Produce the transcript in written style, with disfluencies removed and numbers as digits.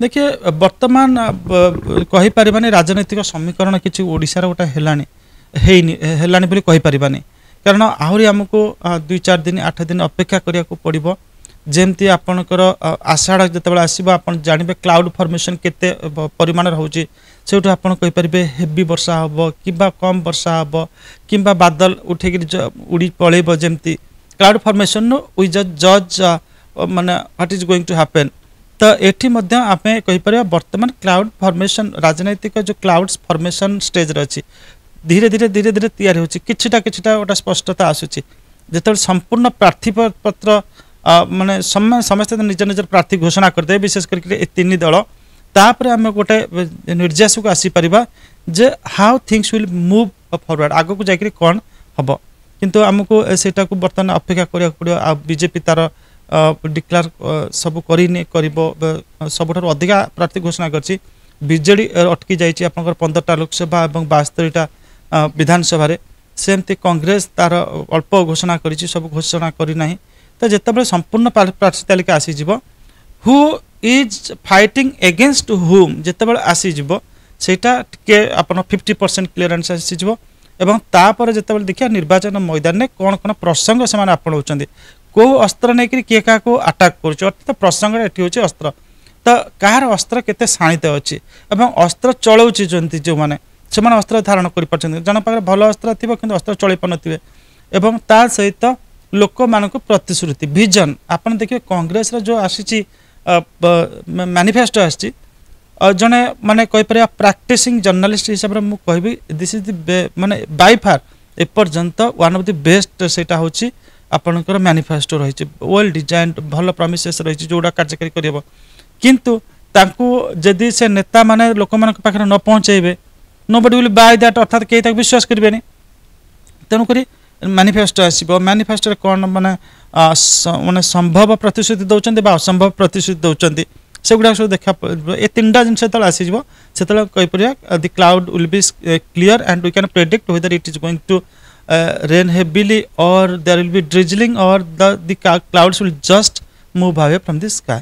देखिए वर्तमान कही परिबानी राजनीतिक समीकरण किछि ओडिसा रो गोटा हेलानी बोली कही परिबानी कारण आहरी हमको 2-4 दिन 8 दिन अपेक्षा करिया को पड़िबो जेमती आपनकर आषाढ़ जतबेला आसीबो आपण जानिबे क्लाउड फॉर्मेशन केते परिमाण रहउची सेउठ आपण कहि परिबे हेवी वर्षा हबो किबा कम वर्षा हबो किबा बादल उठे उड़ी पळेबो जेमती क्लाउड फॉर्मेशन नो वी जज माने what is going to happen तो एठी मध्य आमे कहि परिबा वर्तमान क्लाउड फॉर्मेशन राजनैतिक जो क्लाउड्स फॉर्मेशन स्टेज रे अछि धीरे धीरे तैयारी होछि किछटा ओटा स्पष्टता आसुछि जेतबेल संपूर्ण प्रार्थी पत्र माने समस्त निज निज प्रार्थी घोषणा करदे विशेष करके ए तीन दल तापरे आमे गोटे निर्देश को आसी परिबा जे how things will move forward आगो को जाकरी कोन हबो किंतु हमको सेटा को बर्तन अपेक्षा करिया पड़ियो आ बीजेपी तार डिक्लेयर सब करिने करिबो सबठार अधिक प्रार्थी घोषणा करछि बीजेडी अटकी जाइछि आपनकर 15टा लोकसभा एवं 72टा विधानसभा रे सेमती कांग्रेस तार अल्प घोषणा करिछि सब घोषणा करि नाही तो जेतबे संपूर्ण प्रार्थी तालिका आसी जिवो हु इज फाइटिंग अगेंस्ट हुम जेतबे आसी जिवो सेटा के अपन 50% क्लियरेंस आसी जिवो एवं तापर जेतबे देखिया निर्वाचन मैदान ने कोन कोन प्रसंग समान आपण होचंदी को अस्त्र नै कि के का को अटैक करछ अर्थात प्रसंग एठी होची अस्त्र तो कहार अस्त्र केते शाणित अछि एवं अस्त्र चलाउछि जंती जो माने से माने अस्त्र धारण करि परछन जन पाखरे भलो अस्त्र थिबो किंतु अस्त्र चलै पनथिबे एवं ता सहित लोक मानको प्रतिश्रुति विजन आपण देखिए कांग्रेस रो जो आसीची मैनिफेस्टो आसीची जने माने कहि परिया प्रैक्टिसिंग जर्नलिस्ट हिसाब रे मु कहबी दिस इज द माने बाय फार ए पर्यंत वन ऑफ द बेस्ट सेटा होची आपनकर मैनिफेस्टो रही वेल डिजाइन भल प्रमिसेस रही जोड़ा कार्यकारी करब किंतु तांकु जदि से नेता माने लोक मान पाखरे न पहुँचेबे नोबडी विल बाय दैट अर्थात के ताक विश्वास करबेनी तेणु करी मैनिफेस्टो आसीबो मैनिफेस्टो कोन माने माने संभव प्रतिश्रुति दउचंदी बा असंभव प्रतिश्रुति दउचंदी सेगुडा सब देखा ए तीनटा जिनस तल आसी जिवो सेतल कहि परिया the cloud will be clear and we can predict whether it is going to rain heavily or there will be drizzling or the clouds will just move away from the sky.